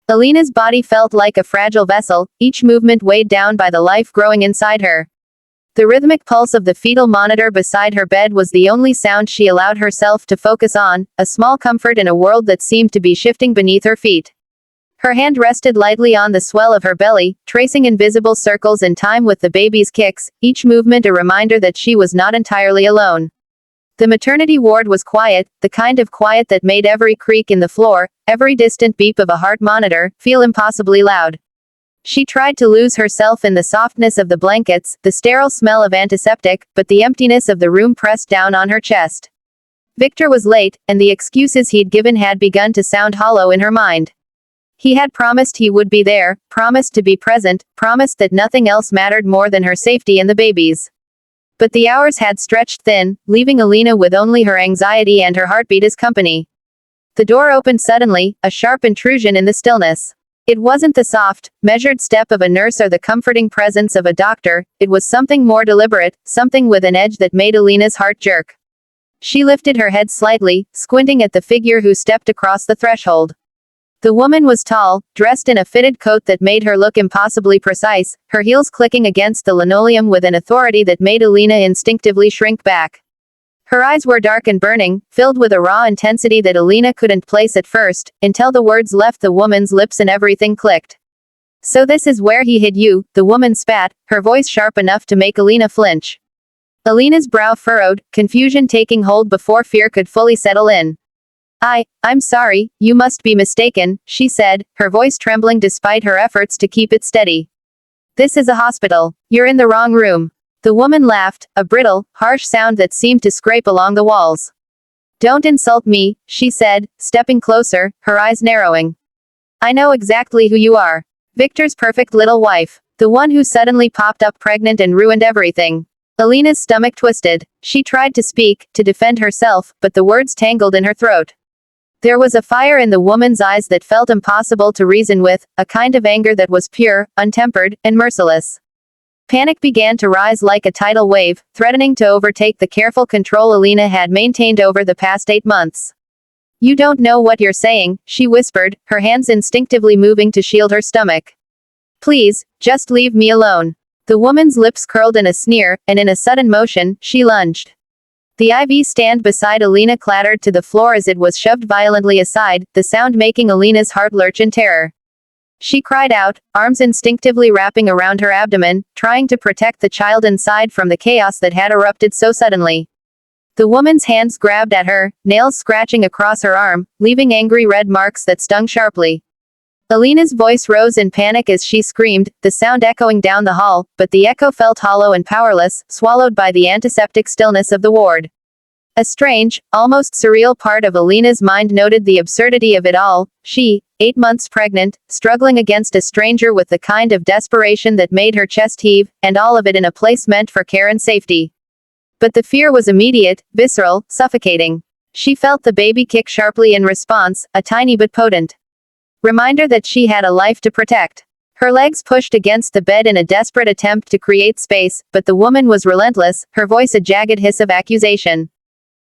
Alina's body felt like a fragile vessel, each movement weighed down by the life growing inside her. The rhythmic pulse of the fetal monitor beside her bed was the only sound she allowed herself to focus on, a small comfort in a world that seemed to be shifting beneath her feet. Her hand rested lightly on the swell of her belly, tracing invisible circles in time with the baby's kicks, each movement a reminder that she was not entirely alone. The maternity ward was quiet, the kind of quiet that made every creak in the floor, every distant beep of a heart monitor, feel impossibly loud. She tried to lose herself in the softness of the blankets, the sterile smell of antiseptic, but the emptiness of the room pressed down on her chest. Victor was late, and the excuses he'd given had begun to sound hollow in her mind. He had promised he would be there, promised to be present, promised that nothing else mattered more than her safety and the baby's. But the hours had stretched thin, leaving Alina with only her anxiety and her heartbeat as company. The door opened suddenly, a sharp intrusion in the stillness. It wasn't the soft, measured step of a nurse or the comforting presence of a doctor, it was something more deliberate, something with an edge that made Alina's heart jerk. She lifted her head slightly, squinting at the figure who stepped across the threshold. The woman was tall, dressed in a fitted coat that made her look impossibly precise, her heels clicking against the linoleum with an authority that made Alina instinctively shrink back. Her eyes were dark and burning, filled with a raw intensity that Alina couldn't place at first, until the words left the woman's lips and everything clicked. "So this is where he hid you," the woman spat, her voice sharp enough to make Alina flinch. Alina's brow furrowed, confusion taking hold before fear could fully settle in. I'm sorry, you must be mistaken," she said, her voice trembling despite her efforts to keep it steady. "This is a hospital. You're in the wrong room." The woman laughed, a brittle, harsh sound that seemed to scrape along the walls. "Don't insult me," she said, stepping closer, her eyes narrowing. "I know exactly who you are. Victor's perfect little wife. The one who suddenly popped up pregnant and ruined everything." Alina's stomach twisted. She tried to speak, to defend herself, but the words tangled in her throat. There was a fire in the woman's eyes that felt impossible to reason with, a kind of anger that was pure, untempered, and merciless. Panic began to rise like a tidal wave, threatening to overtake the careful control Alina had maintained over the past 8 months. "You don't know what you're saying," she whispered, her hands instinctively moving to shield her stomach. "Please, just leave me alone." The woman's lips curled in a sneer, and in a sudden motion, she lunged. The IV stand beside Alina clattered to the floor as it was shoved violently aside, the sound making Alina's heart lurch in terror. She cried out, arms instinctively wrapping around her abdomen, trying to protect the child inside from the chaos that had erupted so suddenly. The woman's hands grabbed at her, nails scratching across her arm, leaving angry red marks that stung sharply. Alina's voice rose in panic as she screamed, the sound echoing down the hall, but the echo felt hollow and powerless, swallowed by the antiseptic stillness of the ward. A strange, almost surreal part of Alina's mind noted the absurdity of it all. She, 8 months pregnant, struggling against a stranger with the kind of desperation that made her chest heave, and all of it in a place meant for care and safety. But the fear was immediate, visceral, suffocating. She felt the baby kick sharply in response, a tiny but potent reminder that she had a life to protect. Her legs pushed against the bed in a desperate attempt to create space, but the woman was relentless, her voice a jagged hiss of accusation.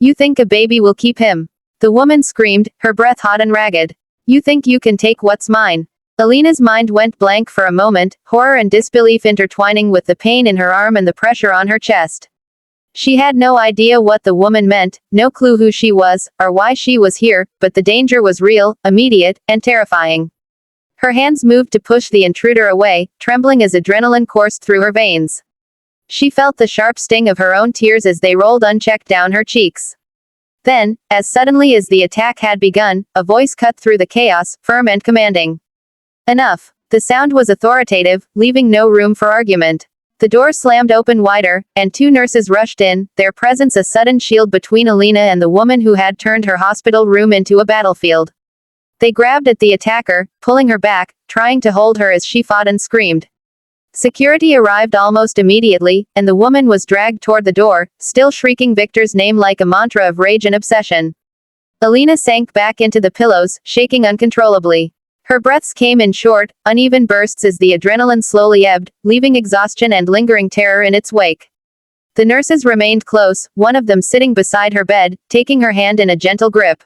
"You think a baby will keep him?" The woman screamed, her breath hot and ragged. "You think you can take what's mine?" Alina's mind went blank for a moment, horror and disbelief intertwining with the pain in her arm and the pressure on her chest. She had no idea what the woman meant, no clue who she was, or why she was here, but the danger was real, immediate, and terrifying. Her hands moved to push the intruder away, trembling as adrenaline coursed through her veins. She felt the sharp sting of her own tears as they rolled unchecked down her cheeks. Then, as suddenly as the attack had begun, a voice cut through the chaos, firm and commanding. "Enough." The sound was authoritative, leaving no room for argument. The door slammed open wider, and 2 nurses rushed in, their presence a sudden shield between Alina and the woman who had turned her hospital room into a battlefield. They grabbed at the attacker, pulling her back, trying to hold her as she fought and screamed. Security arrived almost immediately, and the woman was dragged toward the door, still shrieking Victor's name like a mantra of rage and obsession. Alina sank back into the pillows, shaking uncontrollably. Her breaths came in short, uneven bursts as the adrenaline slowly ebbed, leaving exhaustion and lingering terror in its wake. The nurses remained close, one of them sitting beside her bed, taking her hand in a gentle grip.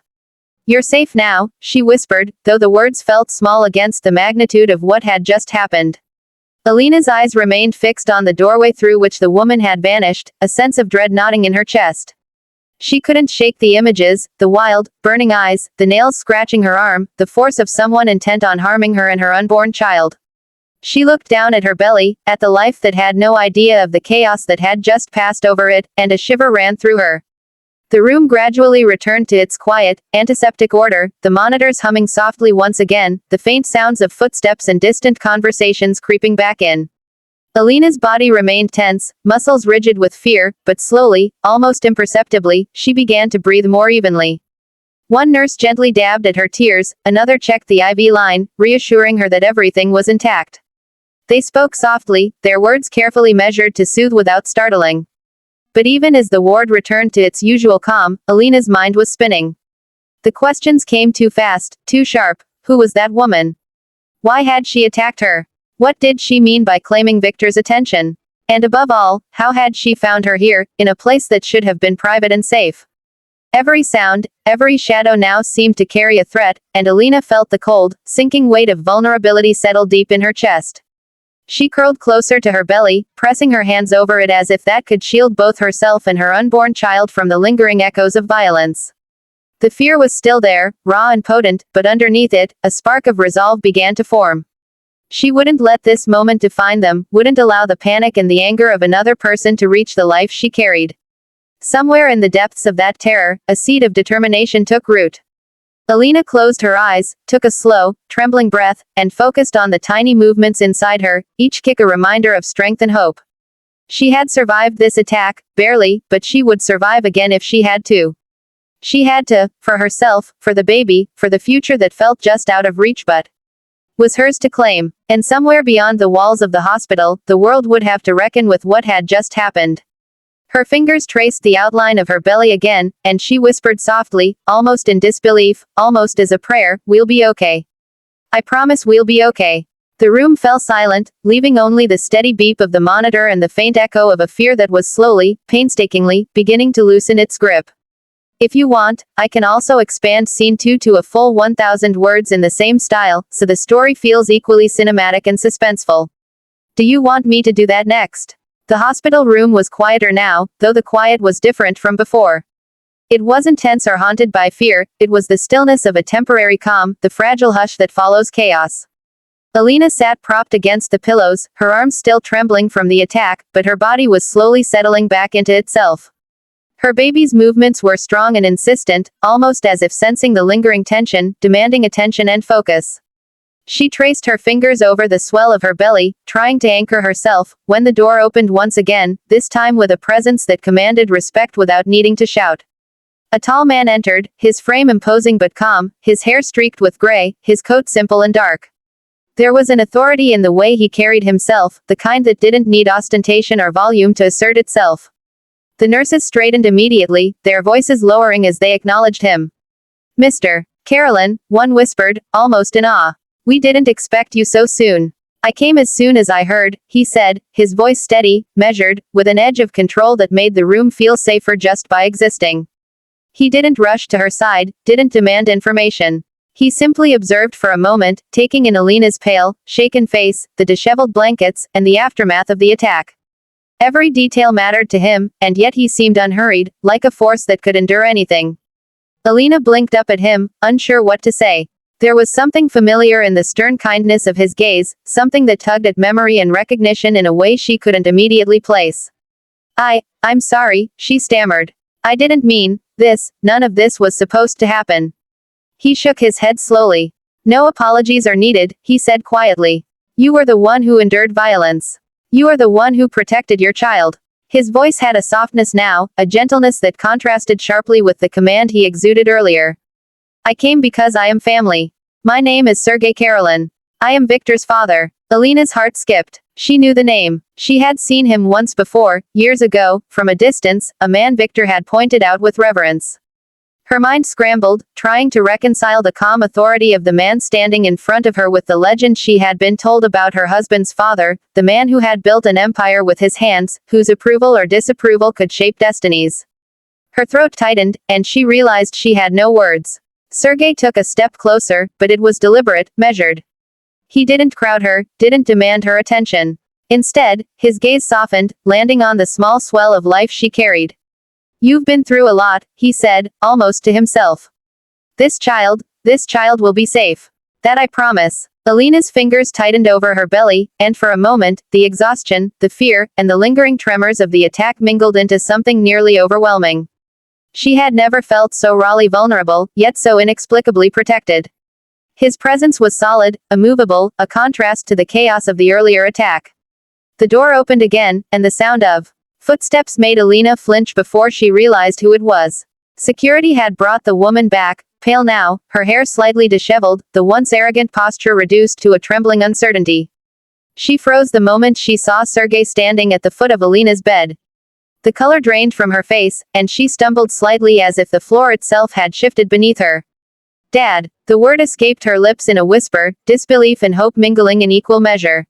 You're safe now, she whispered, though the words felt small against the magnitude of what had just happened. Alina's eyes remained fixed on the doorway through which the woman had vanished, a sense of dread knotting in her chest. She couldn't shake the images, the wild, burning eyes, the nails scratching her arm, the force of someone intent on harming her and her unborn child. She looked down at her belly, at the life that had no idea of the chaos that had just passed over it, and a shiver ran through her. The room gradually returned to its quiet, antiseptic order, the monitors humming softly once again, the faint sounds of footsteps and distant conversations creeping back in. Alina's body remained tense, muscles rigid with fear, but slowly, almost imperceptibly, she began to breathe more evenly. One nurse gently dabbed at her tears, another checked the IV line, reassuring her that everything was intact. They spoke softly, their words carefully measured to soothe without startling. But even as the ward returned to its usual calm, Alina's mind was spinning. The questions came too fast, too sharp. Who was that woman? Why had she attacked her? What did she mean by claiming Victor's attention? And above all, how had she found her here, in a place that should have been private and safe? Every sound, every shadow now seemed to carry a threat, and Alina felt the cold, sinking weight of vulnerability settle deep in her chest. She curled closer to her belly, pressing her hands over it as if that could shield both herself and her unborn child from the lingering echoes of violence. The fear was still there, raw and potent, but underneath it, a spark of resolve began to form. She wouldn't let this moment define them, wouldn't allow the panic and the anger of another person to reach the life she carried. Somewhere in the depths of that terror, a seed of determination took root. Alina closed her eyes, took a slow, trembling breath, and focused on the tiny movements inside her, each kick a reminder of strength and hope. She had survived this attack, barely, but she would survive again if she had to. She had to, for herself, for the baby, for the future that felt just out of reach but was hers to claim. And somewhere beyond the walls of the hospital, the world would have to reckon with what had just happened. Her fingers traced the outline of her belly again, and she whispered softly, almost in disbelief, almost as a prayer, "We'll be okay. I promise we'll be okay." The room fell silent, leaving only the steady beep of the monitor and the faint echo of a fear that was slowly, painstakingly, beginning to loosen its grip. If you want, I can also expand Scene 2 to a full 1,000 words in the same style, so the story feels equally cinematic and suspenseful. Do you want me to do that next? The hospital room was quieter now, though the quiet was different from before. It wasn't tense or haunted by fear, it was the stillness of a temporary calm, the fragile hush that follows chaos. Alina sat propped against the pillows, her arms still trembling from the attack, but her body was slowly settling back into itself. Her baby's movements were strong and insistent, almost as if sensing the lingering tension, demanding attention and focus. She traced her fingers over the swell of her belly, trying to anchor herself, when the door opened once again, this time with a presence that commanded respect without needing to shout. A tall man entered, his frame imposing but calm, his hair streaked with gray, his coat simple and dark. There was an authority in the way he carried himself, the kind that didn't need ostentation or volume to assert itself. The nurses straightened immediately, their voices lowering as they acknowledged him. "Mr. Carolyn," one whispered, almost in awe. "We didn't expect you so soon." "I came as soon as I heard," he said, his voice steady, measured, with an edge of control that made the room feel safer just by existing. He didn't rush to her side, didn't demand information. He simply observed for a moment, taking in Alina's pale, shaken face, the disheveled blankets, and the aftermath of the attack. Every detail mattered to him, and yet he seemed unhurried, like a force that could endure anything. Alina blinked up at him, unsure what to say. There was something familiar in the stern kindness of his gaze, something that tugged at memory and recognition in a way she couldn't immediately place. I'm sorry," she stammered. "I didn't mean this, none of this was supposed to happen." He shook his head slowly. "No apologies are needed," he said quietly. "You were the one who endured violence. You are the one who protected your child." His voice had a softness now, a gentleness that contrasted sharply with the command he exuded earlier. "I came because I am family. My name is Sergei Carolyn. I am Victor's father." Alina's heart skipped. She knew the name. She had seen him once before, years ago, from a distance, a man Victor had pointed out with reverence. Her mind scrambled, trying to reconcile the calm authority of the man standing in front of her with the legend she had been told about her husband's father, the man who had built an empire with his hands, whose approval or disapproval could shape destinies. Her throat tightened, and she realized she had no words. Sergei took a step closer, but it was deliberate, measured. He didn't crowd her, didn't demand her attention. Instead, his gaze softened, landing on the small swell of life she carried. You've been through a lot, he said, almost to himself. This child will be safe. That I promise. Alina's fingers tightened over her belly, and for a moment, the exhaustion, the fear, and the lingering tremors of the attack mingled into something nearly overwhelming. She had never felt so rawly vulnerable, yet so inexplicably protected. His presence was solid, immovable, a contrast to the chaos of the earlier attack. The door opened again, and the sound of footsteps made Alina flinch before she realized who it was. Security had brought the woman back, pale now, her hair slightly disheveled, the once arrogant posture reduced to a trembling uncertainty. She froze the moment she saw Sergei standing at the foot of Alina's bed. The color drained from her face, and she stumbled slightly as if the floor itself had shifted beneath her. Dad. The word escaped her lips in a whisper, disbelief and hope mingling in equal measure.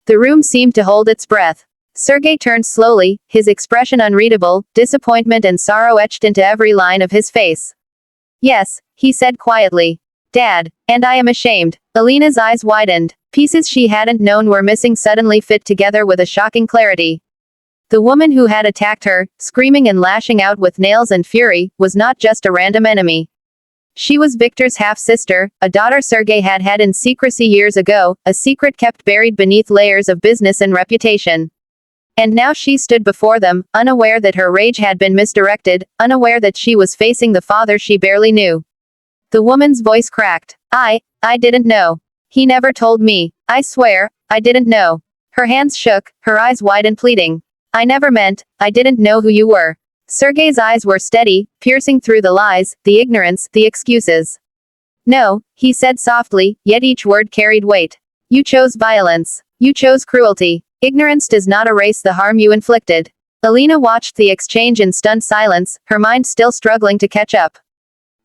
The room seemed to hold its breath. Sergei turned slowly, his expression unreadable, disappointment and sorrow etched into every line of his face. Yes, he said quietly. Dad. And I am ashamed. Alina's eyes widened. Pieces she hadn't known were missing suddenly fit together with a shocking clarity. The woman who had attacked her, screaming and lashing out with nails and fury, was not just a random enemy. She was Victor's half-sister, a daughter Sergei had had in secrecy years ago, a secret kept buried beneath layers of business and reputation. And now she stood before them, unaware that her rage had been misdirected, unaware that she was facing the father she barely knew. The woman's voice cracked. I didn't know. He never told me. I swear, I didn't know. Her hands shook, her eyes wide and pleading. I never meant, I didn't know who you were. Sergei's eyes were steady, piercing through the lies, the ignorance, the excuses. No, he said softly, yet each word carried weight. You chose violence. You chose cruelty. Ignorance does not erase the harm you inflicted. Alina watched the exchange in stunned silence, her mind still struggling to catch up.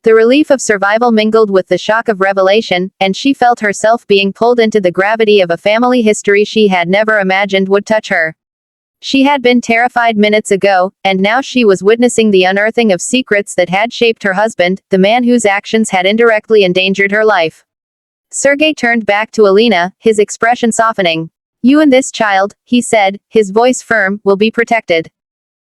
The relief of survival mingled with the shock of revelation, and she felt herself being pulled into the gravity of a family history she had never imagined would touch her. She had been terrified minutes ago, and now she was witnessing the unearthing of secrets that had shaped her husband, the man whose actions had indirectly endangered her life. Sergei turned back to Alina, his expression softening. You and this child, he said, his voice firm, will be protected.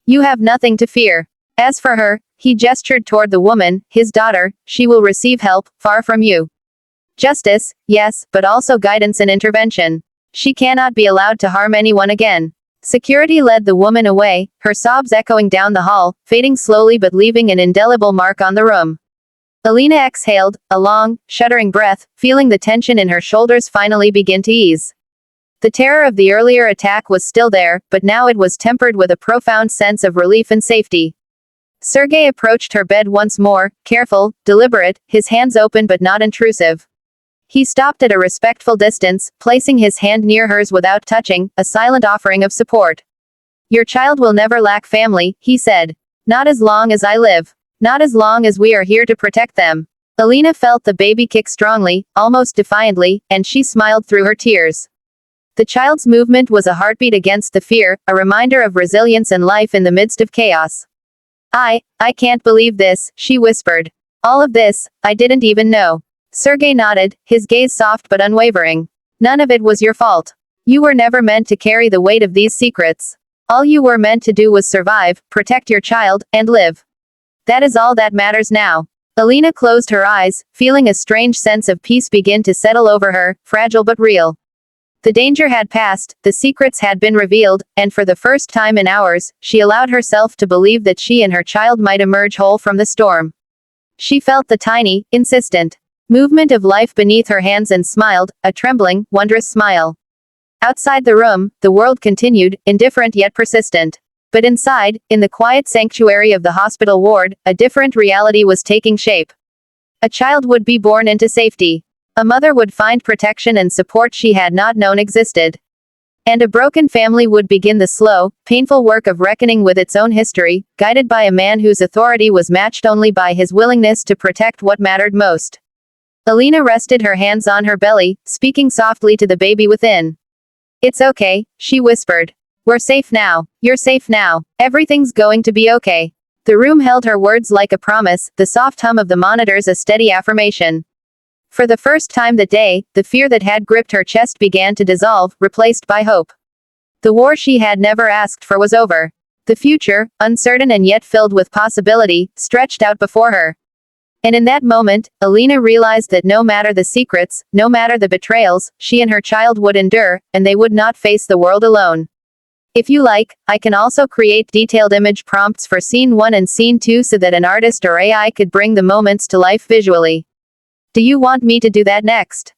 You have nothing to fear. As for her, he gestured toward the woman, his daughter, she will receive help, far from you. Justice, yes, but also guidance and intervention. She cannot be allowed to harm anyone again. Security led the woman away, her sobs echoing down the hall, fading slowly but leaving an indelible mark on the room. Alina exhaled, a long, shuddering breath, feeling the tension in her shoulders finally begin to ease. The terror of the earlier attack was still there, but now it was tempered with a profound sense of relief and safety. Sergei approached her bed once more, careful, deliberate, his hands open but not intrusive. He stopped at a respectful distance, placing his hand near hers without touching, a silent offering of support. Your child will never lack family, he said. Not as long as I live. Not as long as we are here to protect them. Alina felt the baby kick strongly, almost defiantly, and she smiled through her tears. The child's movement was a heartbeat against the fear, a reminder of resilience and life in the midst of chaos. I can't believe this, she whispered. All of this, I didn't even know. Sergei nodded, his gaze soft but unwavering. None of it was your fault. You were never meant to carry the weight of these secrets. All you were meant to do was survive, protect your child, and live. That is all that matters now. Alina closed her eyes, feeling a strange sense of peace begin to settle over her, fragile but real. The danger had passed, the secrets had been revealed, and for the first time in hours, she allowed herself to believe that she and her child might emerge whole from the storm. She felt the tiny, insistent movement of life beneath her hands and smiled, a trembling, wondrous smile. Outside the room, the world continued, indifferent yet persistent. But inside, in the quiet sanctuary of the hospital ward, a different reality was taking shape. A child would be born into safety. A mother would find protection and support she had not known existed. And a broken family would begin the slow, painful work of reckoning with its own history, guided by a man whose authority was matched only by his willingness to protect what mattered most. Alina rested her hands on her belly, speaking softly to the baby within. It's okay, she whispered. We're safe now. You're safe now. Everything's going to be okay. The room held her words like a promise, the soft hum of the monitors a steady affirmation. For the first time that day, the fear that had gripped her chest began to dissolve, replaced by hope. The war she had never asked for was over. The future, uncertain and yet filled with possibility, stretched out before her. And in that moment, Alina realized that no matter the secrets, no matter the betrayals, she and her child would endure, and they would not face the world alone. If you like, I can also create detailed image prompts for Scene 1 and Scene 2 so that an artist or AI could bring the moments to life visually. Do you want me to do that next?